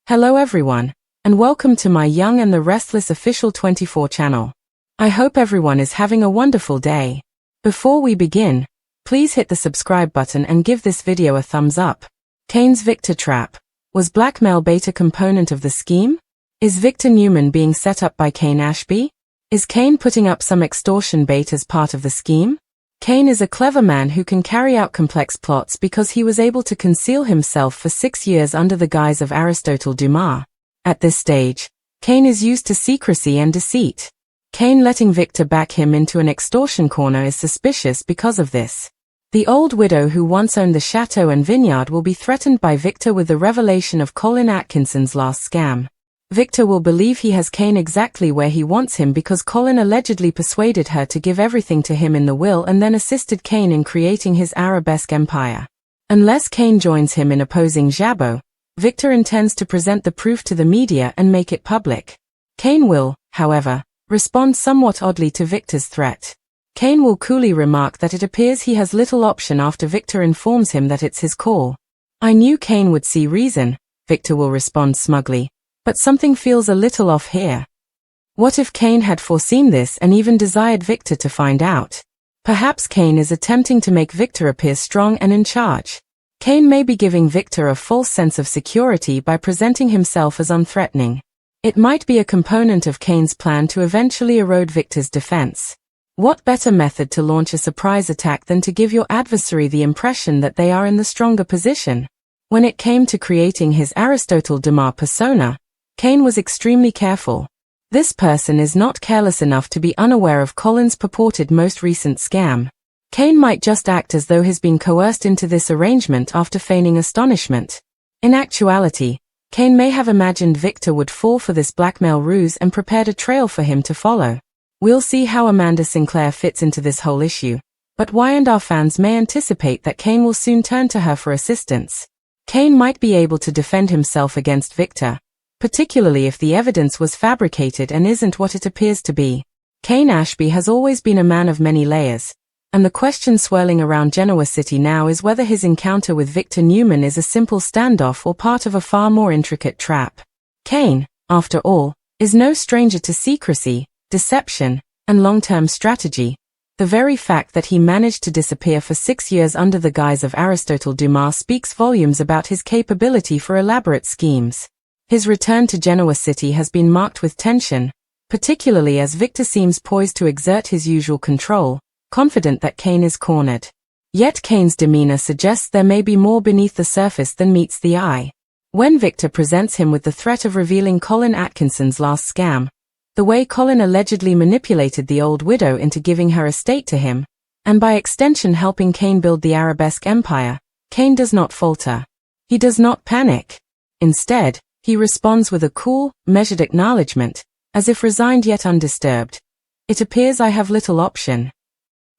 Hello everyone, and welcome to my Young and the Restless official 24 channel. I hope everyone is having a wonderful day. Before we begin, please hit the subscribe button and give this video a thumbs up. Kane's Victor trap. Was blackmail beta component of the scheme? Is Victor Newman being set up by Kane Ashby? Is Kane putting up some extortion bait as part of the scheme? Kane is a clever man who can carry out complex plots because he was able to conceal himself for 6 years under the guise of Aristotle Dumas. At this stage, Kane is used to secrecy and deceit. Kane letting Victor back him into an extortion corner is suspicious because of this. The old widow who once owned the chateau and vineyard will be threatened by Victor with the revelation of Colin Atkinson's last scam. Victor will believe he has Kane exactly where he wants him because Colin allegedly persuaded her to give everything to him in the will and then assisted Kane in creating his arabesque empire. Unless Kane joins him in opposing Jabot, Victor intends to present the proof to the media and make it public. Kane will, however, respond somewhat oddly to Victor's threat. Kane will coolly remark that it appears he has little option after Victor informs him that it's his call. "I knew Kane would see reason," Victor will respond smugly. "But something feels a little off here." What if Kane had foreseen this and even desired Victor to find out? Perhaps Kane is attempting to make Victor appear strong and in charge. Kane may be giving Victor a false sense of security by presenting himself as unthreatening. It might be a component of Kane's plan to eventually erode Victor's defense. What better method to launch a surprise attack than to give your adversary the impression that they are in the stronger position? When it came to creating his Aristotle Dumas persona, Kane was extremely careful. This person is not careless enough to be unaware of Colin's purported most recent scam. Kane might just act as though he's been coerced into this arrangement after feigning astonishment. In actuality, Kane may have imagined Victor would fall for this blackmail ruse and prepared a trail for him to follow. We'll see how Amanda Sinclair fits into this whole issue, but Y&R fans may anticipate that Kane will soon turn to her for assistance. Kane might be able to defend himself against Victor, particularly if the evidence was fabricated and isn't what it appears to be. Kane Ashby has always been a man of many layers, and the question swirling around Genoa City now is whether his encounter with Victor Newman is a simple standoff or part of a far more intricate trap. Kane, after all, is no stranger to secrecy, deception, and long-term strategy. The very fact that he managed to disappear for 6 years under the guise of Aristotle Dumas speaks volumes about his capability for elaborate schemes. His return to Genoa City has been marked with tension, particularly as Victor seems poised to exert his usual control, confident that Kane is cornered. Yet Kane's demeanor suggests there may be more beneath the surface than meets the eye. When Victor presents him with the threat of revealing Colin Atkinson's last scam, the way Colin allegedly manipulated the old widow into giving her estate to him, and by extension helping Kane build the arabesque empire, Kane does not falter. He does not panic. Instead, he responds with a cool, measured acknowledgement, as if resigned yet undisturbed. "It appears I have little option."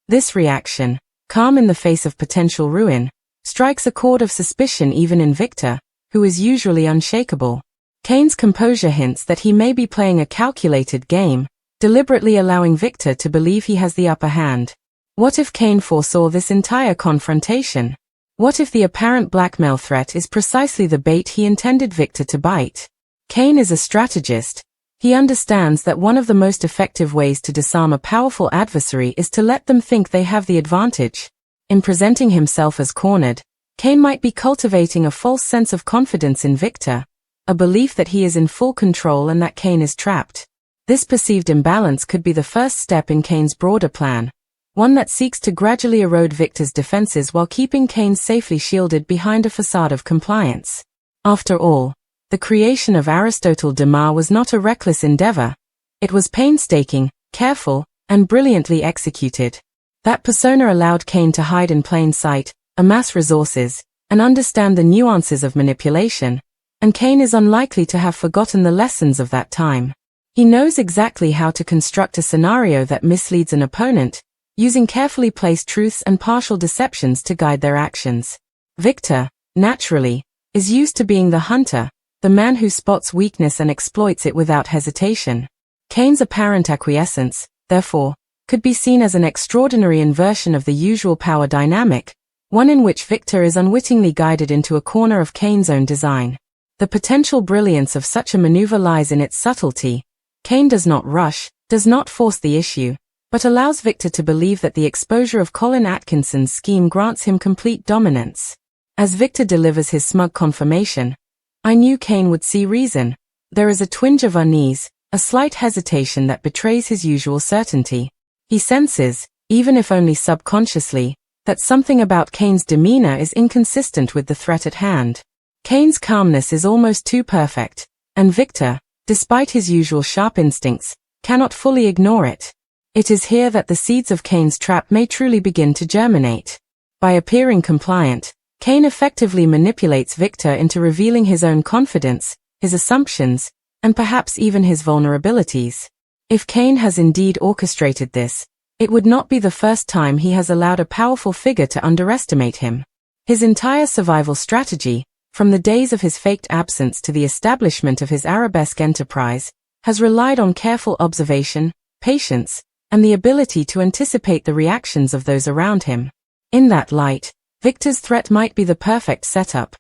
This reaction, calm in the face of potential ruin, strikes a chord of suspicion even in Victor, who is usually unshakable. Kane's composure hints that he may be playing a calculated game, deliberately allowing Victor to believe he has the upper hand. What if Kane foresaw this entire confrontation? What if the apparent blackmail threat is precisely the bait he intended Victor to bite? Kane is a strategist. He understands that one of the most effective ways to disarm a powerful adversary is to let them think they have the advantage. In presenting himself as cornered, Kane might be cultivating a false sense of confidence in Victor, a belief that he is in full control and that Kane is trapped. This perceived imbalance could be the first step in Kane's broader plan, one that seeks to gradually erode Victor's defenses while keeping Kane safely shielded behind a facade of compliance. After all, the creation of Aristotle Dumas was not a reckless endeavor. It was painstaking, careful, and brilliantly executed. That persona allowed Kane to hide in plain sight, amass resources, and understand the nuances of manipulation, and Kane is unlikely to have forgotten the lessons of that time. He knows exactly how to construct a scenario that misleads an opponent, using carefully placed truths and partial deceptions to guide their actions. Victor, naturally, is used to being the hunter, the man who spots weakness and exploits it without hesitation. Kane's apparent acquiescence, therefore, could be seen as an extraordinary inversion of the usual power dynamic, one in which Victor is unwittingly guided into a corner of Kane's own design. The potential brilliance of such a maneuver lies in its subtlety. Kane does not rush, does not force the issue, but allows Victor to believe that the exposure of Colin Atkinson's scheme grants him complete dominance. As Victor delivers his smug confirmation, "I knew Kane would see reason," there is a twinge of unease, a slight hesitation that betrays his usual certainty. He senses, even if only subconsciously, that something about Kane's demeanor is inconsistent with the threat at hand. Kane's calmness is almost too perfect, and Victor, despite his usual sharp instincts, cannot fully ignore it. It is here that the seeds of Kane's trap may truly begin to germinate. By appearing compliant, Kane effectively manipulates Victor into revealing his own confidence, his assumptions, and perhaps even his vulnerabilities. If Kane has indeed orchestrated this, it would not be the first time he has allowed a powerful figure to underestimate him. His entire survival strategy, from the days of his faked absence to the establishment of his arabesque enterprise, has relied on careful observation, patience, and the ability to anticipate the reactions of those around him. In that light, Victor's threat might be the perfect setup,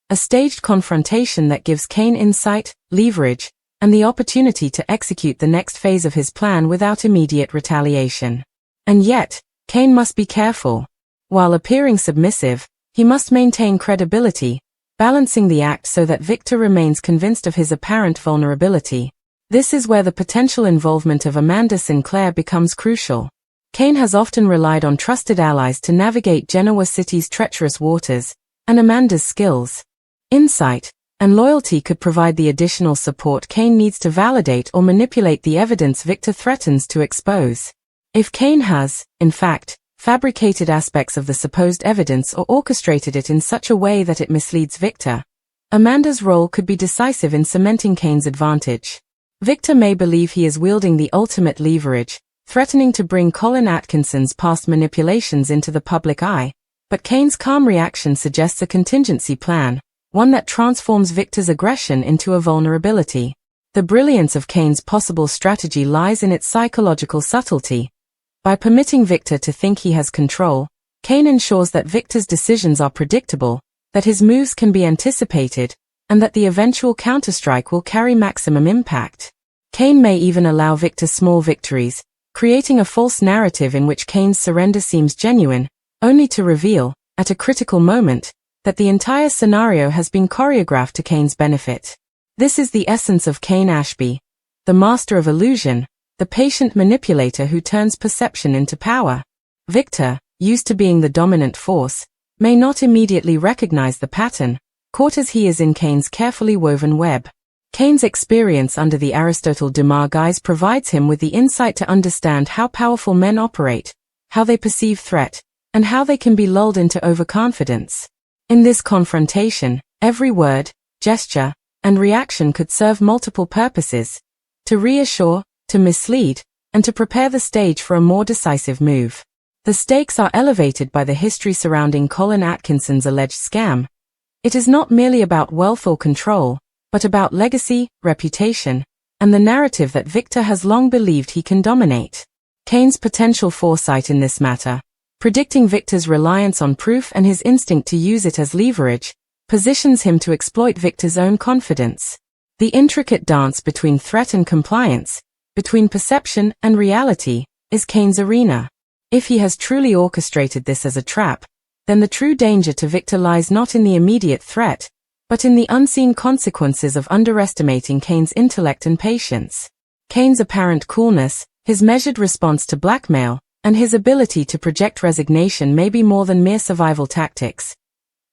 a staged confrontation that gives Kane insight, leverage, and the opportunity to execute the next phase of his plan without immediate retaliation. And yet, Kane must be careful. While appearing submissive, he must maintain credibility, balancing the act so that Victor remains convinced of his apparent vulnerability. This is where the potential involvement of Amanda Sinclair becomes crucial. Kane has often relied on trusted allies to navigate Genoa City's treacherous waters, and Amanda's skills, insight, and loyalty could provide the additional support Kane needs to validate or manipulate the evidence Victor threatens to expose. If Kane has, in fact, fabricated aspects of the supposed evidence or orchestrated it in such a way that it misleads Victor, Amanda's role could be decisive in cementing Kane's advantage. Victor may believe he is wielding the ultimate leverage, threatening to bring Colin Atkinson's past manipulations into the public eye, but Kane's calm reaction suggests a contingency plan, one that transforms Victor's aggression into a vulnerability. The brilliance of Kane's possible strategy lies in its psychological subtlety. By permitting Victor to think he has control, Kane ensures that Victor's decisions are predictable, that his moves can be anticipated, and that the eventual counterstrike will carry maximum impact. Kane may even allow Victor small victories, creating a false narrative in which Kane's surrender seems genuine, only to reveal, at a critical moment, that the entire scenario has been choreographed to Kane's benefit. This is the essence of Kane Ashby, the master of illusion, the patient manipulator who turns perception into power. Victor, used to being the dominant force, may not immediately recognize the pattern, caught as he is in Kane's carefully woven web. Kane's experience under the Aristotle Dumas guise provides him with the insight to understand how powerful men operate, how they perceive threat, and how they can be lulled into overconfidence. In this confrontation, every word, gesture, and reaction could serve multiple purposes: to reassure, to mislead, and to prepare the stage for a more decisive move. The stakes are elevated by the history surrounding Colin Atkinson's alleged scam. It is not merely about wealth or control, but about legacy, reputation, and the narrative that Victor has long believed he can dominate. Kane's potential foresight in this matter, predicting Victor's reliance on proof and his instinct to use it as leverage, positions him to exploit Victor's own confidence. The intricate dance between threat and compliance, between perception and reality, is Kane's arena. If he has truly orchestrated this as a trap, then the true danger to Victor lies not in the immediate threat, but in the unseen consequences of underestimating Kane's intellect and patience. Kane's apparent coolness, his measured response to blackmail, and his ability to project resignation may be more than mere survival tactics.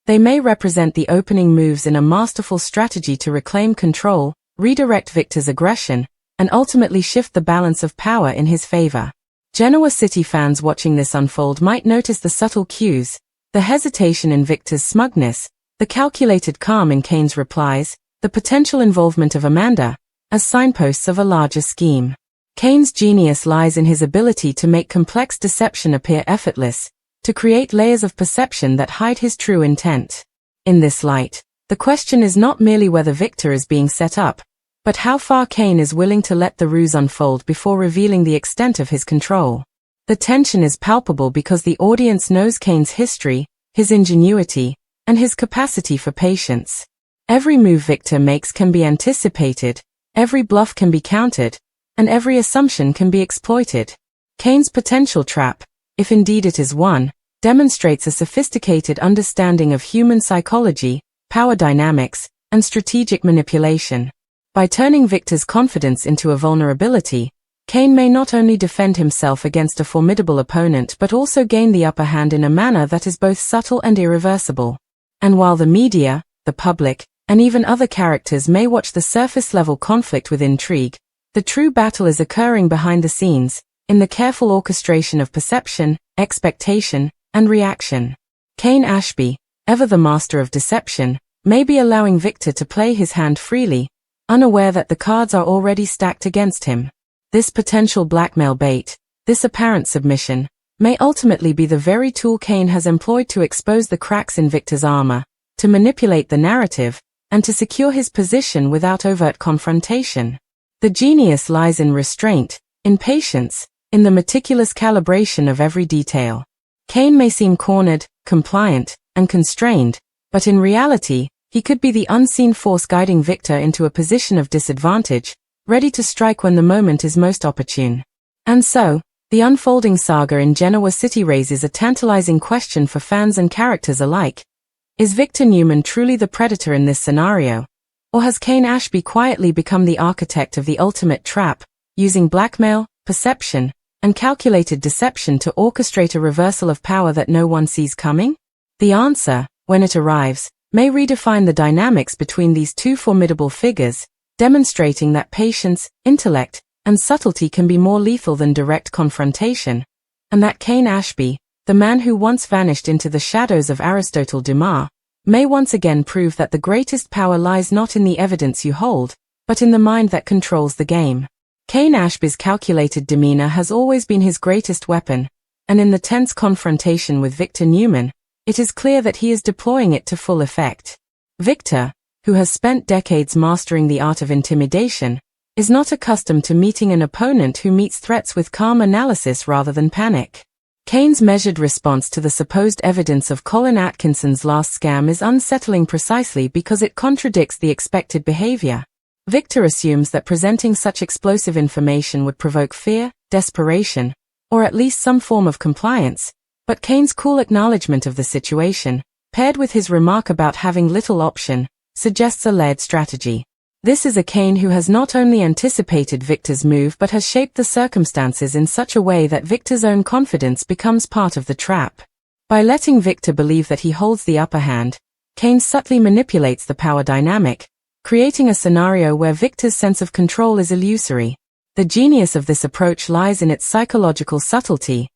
They may represent the opening moves in a masterful strategy to reclaim control, redirect Victor's aggression, and ultimately shift the balance of power in his favor. Genoa City fans watching this unfold might notice the subtle cues, the hesitation in Victor's smugness, the calculated calm in Kane's replies, the potential involvement of Amanda, as signposts of a larger scheme. Kane's genius lies in his ability to make complex deception appear effortless, to create layers of perception that hide his true intent. In this light, the question is not merely whether Victor is being set up, but how far Kane is willing to let the ruse unfold before revealing the extent of his control. The tension is palpable because the audience knows Kane's history, his ingenuity, and his capacity for patience. Every move Victor makes can be anticipated, every bluff can be countered, and every assumption can be exploited. Kane's potential trap, if indeed it is one, demonstrates a sophisticated understanding of human psychology, power dynamics, and strategic manipulation. By turning Victor's confidence into a vulnerability, Kane may not only defend himself against a formidable opponent but also gain the upper hand in a manner that is both subtle and irreversible. And while the media, the public, and even other characters may watch the surface-level conflict with intrigue, the true battle is occurring behind the scenes, in the careful orchestration of perception, expectation, and reaction. Kane Ashby, ever the master of deception, may be allowing Victor to play his hand freely, unaware that the cards are already stacked against him. This potential blackmail bait, this apparent submission, may ultimately be the very tool Kane has employed to expose the cracks in Victor's armor, to manipulate the narrative, and to secure his position without overt confrontation. The genius lies in restraint, in patience, in the meticulous calibration of every detail. Kane may seem cornered, compliant, and constrained, but in reality, he could be the unseen force guiding Victor into a position of disadvantage, ready to strike when the moment is most opportune. And so, the unfolding saga in Genoa City raises a tantalizing question for fans and characters alike. Is Victor Newman truly the predator in this scenario? Or has Kane Ashby quietly become the architect of the ultimate trap, using blackmail, perception, and calculated deception to orchestrate a reversal of power that no one sees coming? The answer, when it arrives, may redefine the dynamics between these two formidable figures, demonstrating that patience, intellect, and subtlety can be more lethal than direct confrontation, and that Kane Ashby, the man who once vanished into the shadows of Aristotle Dumas, may once again prove that the greatest power lies not in the evidence you hold, but in the mind that controls the game. Kane Ashby's calculated demeanor has always been his greatest weapon, and in the tense confrontation with Victor Newman, it is clear that he is deploying it to full effect. Victor, who has spent decades mastering the art of intimidation, is not accustomed to meeting an opponent who meets threats with calm analysis rather than panic. Kane's measured response to the supposed evidence of Colin Atkinson's last scam is unsettling precisely because it contradicts the expected behavior. Victor assumes that presenting such explosive information would provoke fear, desperation, or at least some form of compliance, but Kane's cool acknowledgement of the situation, paired with his remark about having little option, suggests a layered strategy. This is a Kane who has not only anticipated Victor's move but has shaped the circumstances in such a way that Victor's own confidence becomes part of the trap. By letting Victor believe that he holds the upper hand, Kane subtly manipulates the power dynamic, creating a scenario where Victor's sense of control is illusory. The genius of this approach lies in its psychological subtlety.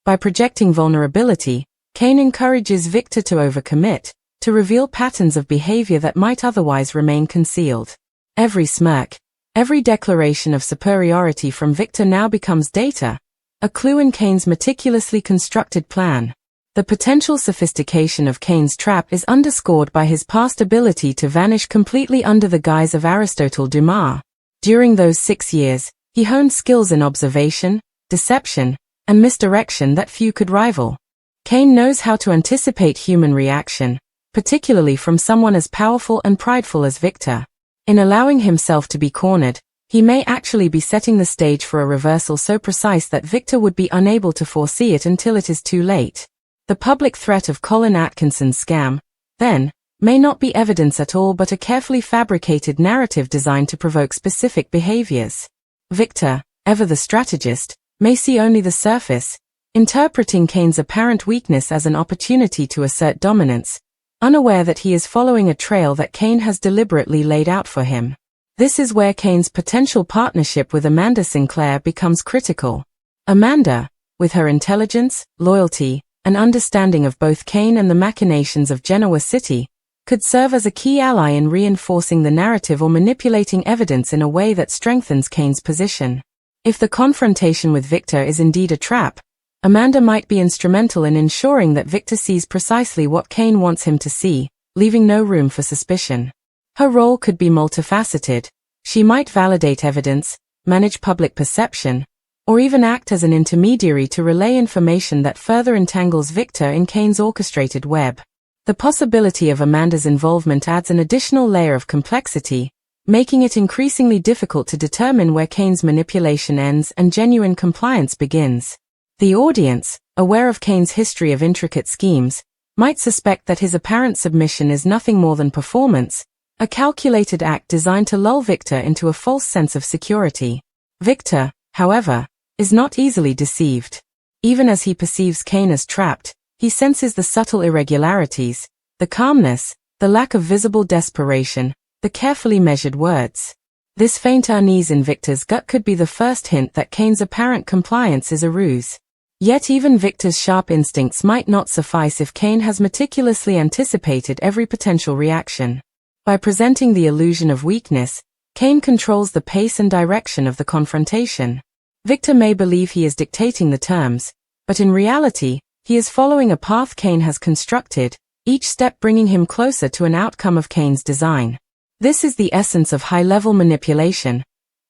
By projecting vulnerability, Kane encourages Victor to overcommit, to reveal patterns of behavior that might otherwise remain concealed. Every smirk, every declaration of superiority from Victor now becomes data, a clue in Kane's meticulously constructed plan. The potential sophistication of Kane's trap is underscored by his past ability to vanish completely under the guise of Aristotle Dumas. During those 6 years, he honed skills in observation, deception, and misdirection that few could rival. Kane knows how to anticipate human reaction, particularly from someone as powerful and prideful as Victor. In allowing himself to be cornered, he may actually be setting the stage for a reversal so precise that Victor would be unable to foresee it until it is too late. The public threat of Colin Atkinson's scam, then, may not be evidence at all but a carefully fabricated narrative designed to provoke specific behaviors. Victor, ever the strategist, may see only the surface, interpreting Kane's apparent weakness as an opportunity to assert dominance, unaware that he is following a trail that Kane has deliberately laid out for him. This is where Kane's potential partnership with Amanda Sinclair becomes critical. Amanda, with her intelligence, loyalty, and understanding of both Kane and the machinations of Genoa City, could serve as a key ally in reinforcing the narrative or manipulating evidence in a way that strengthens Kane's position. If the confrontation with Victor is indeed a trap, Amanda might be instrumental in ensuring that Victor sees precisely what Kane wants him to see, leaving no room for suspicion. Her role could be multifaceted. She might validate evidence, manage public perception, or even act as an intermediary to relay information that further entangles Victor in Kane's orchestrated web. The possibility of Amanda's involvement adds an additional layer of complexity, making it increasingly difficult to determine where Kane's manipulation ends and genuine compliance begins. The audience, aware of Kane's history of intricate schemes, might suspect that his apparent submission is nothing more than performance, a calculated act designed to lull Victor into a false sense of security. Victor, however, is not easily deceived. Even as he perceives Kane as trapped, he senses the subtle irregularities, the calmness, the lack of visible desperation, the carefully measured words. This faint unease in Victor's gut could be the first hint that Kane's apparent compliance is a ruse. Yet even Victor's sharp instincts might not suffice if Kane has meticulously anticipated every potential reaction. By presenting the illusion of weakness, Kane controls the pace and direction of the confrontation. Victor may believe he is dictating the terms, but in reality, he is following a path Kane has constructed, each step bringing him closer to an outcome of Kane's design. This is the essence of high-level manipulation.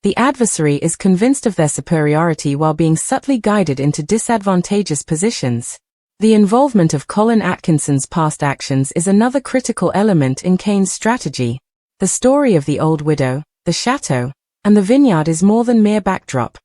The adversary is convinced of their superiority while being subtly guided into disadvantageous positions. The involvement of Colin Atkinson's past actions is another critical element in Kane's strategy. The story of the old widow, the chateau, and the vineyard is more than mere backdrop.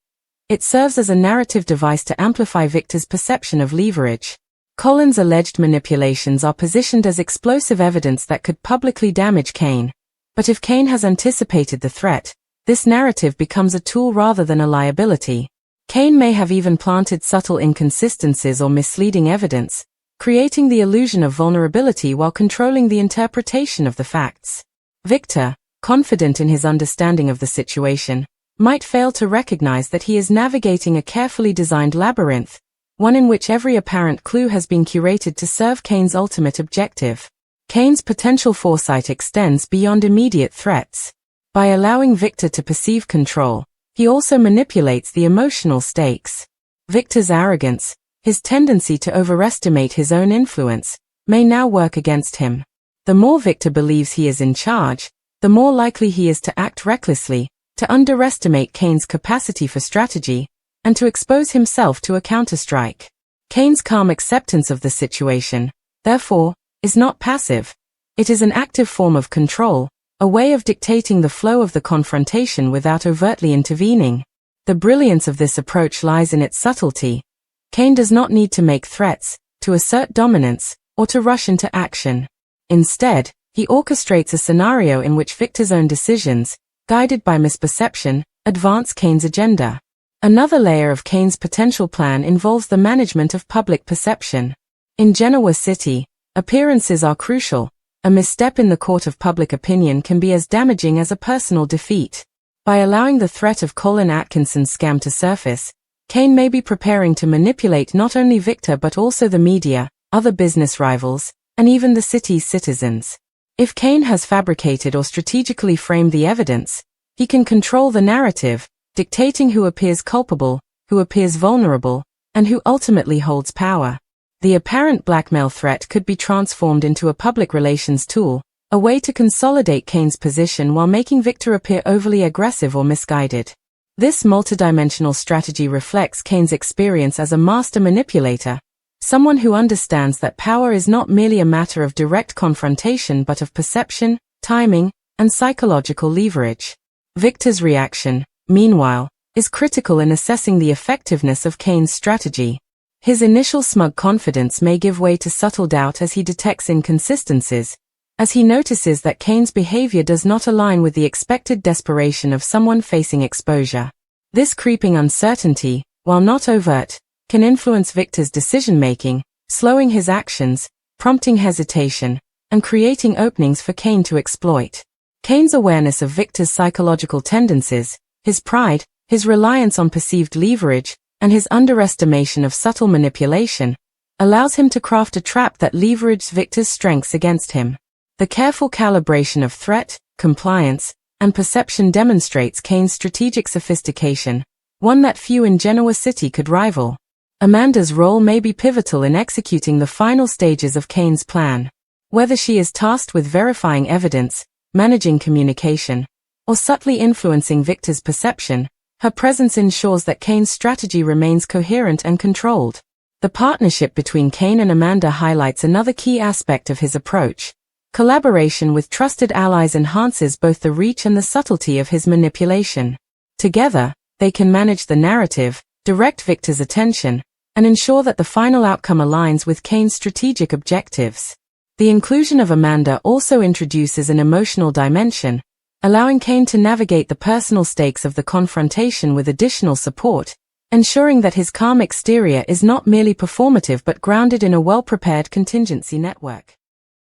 It serves as a narrative device to amplify Victor's perception of leverage. Colin's alleged manipulations are positioned as explosive evidence that could publicly damage Kane. But if Kane has anticipated the threat, this narrative becomes a tool rather than a liability. Kane may have even planted subtle inconsistencies or misleading evidence, creating the illusion of vulnerability while controlling the interpretation of the facts. Victor, confident in his understanding of the situation, might fail to recognize that he is navigating a carefully designed labyrinth, one in which every apparent clue has been curated to serve Kane's ultimate objective. Kane's potential foresight extends beyond immediate threats. By allowing Victor to perceive control, he also manipulates the emotional stakes. Victor's arrogance, his tendency to overestimate his own influence, may now work against him. The more Victor believes he is in charge, the more likely he is to act recklessly, to underestimate Kane's capacity for strategy, and to expose himself to a counterstrike. Kane's calm acceptance of the situation, therefore, is not passive. It is an active form of control, a way of dictating the flow of the confrontation without overtly intervening. The brilliance of this approach lies in its subtlety. Kane does not need to make threats, to assert dominance, or to rush into action. Instead, he orchestrates a scenario in which Victor's own decisions, guided by misperception, advance Kane's agenda. Another layer of Kane's potential plan involves the management of public perception. In Genoa City, appearances are crucial. A misstep in the court of public opinion can be as damaging as a personal defeat. By allowing the threat of Colin Atkinson's scam to surface, Kane may be preparing to manipulate not only Victor but also the media, other business rivals, and even the city's citizens. If Kane has fabricated or strategically framed the evidence, he can control the narrative, dictating who appears culpable, who appears vulnerable, and who ultimately holds power. The apparent blackmail threat could be transformed into a public relations tool, a way to consolidate Kane's position while making Victor appear overly aggressive or misguided. This multidimensional strategy reflects Kane's experience as a master manipulator, someone who understands that power is not merely a matter of direct confrontation but of perception, timing, and psychological leverage. Victor's reaction, meanwhile, is critical in assessing the effectiveness of Kane's strategy. His initial smug confidence may give way to subtle doubt as he detects inconsistencies, as he notices that Kane's behavior does not align with the expected desperation of someone facing exposure. This creeping uncertainty, while not overt, can influence Victor's decision-making, slowing his actions, prompting hesitation, and creating openings for Kane to exploit. Kane's awareness of Victor's psychological tendencies, his pride, his reliance on perceived leverage, and his underestimation of subtle manipulation, allows him to craft a trap that leverages Victor's strengths against him. The careful calibration of threat, compliance, and perception demonstrates Kane's strategic sophistication, one that few in Genoa City could rival. Amanda's role may be pivotal in executing the final stages of Kane's plan. Whether she is tasked with verifying evidence, managing communication, or subtly influencing Victor's perception, her presence ensures that Kane's strategy remains coherent and controlled. The partnership between Kane and Amanda highlights another key aspect of his approach. Collaboration with trusted allies enhances both the reach and the subtlety of his manipulation. Together, they can manage the narrative, direct Victor's attention, and ensure that the final outcome aligns with Kane's strategic objectives. The inclusion of Amanda also introduces an emotional dimension, allowing Kane to navigate the personal stakes of the confrontation with additional support, ensuring that his calm exterior is not merely performative but grounded in a well-prepared contingency network.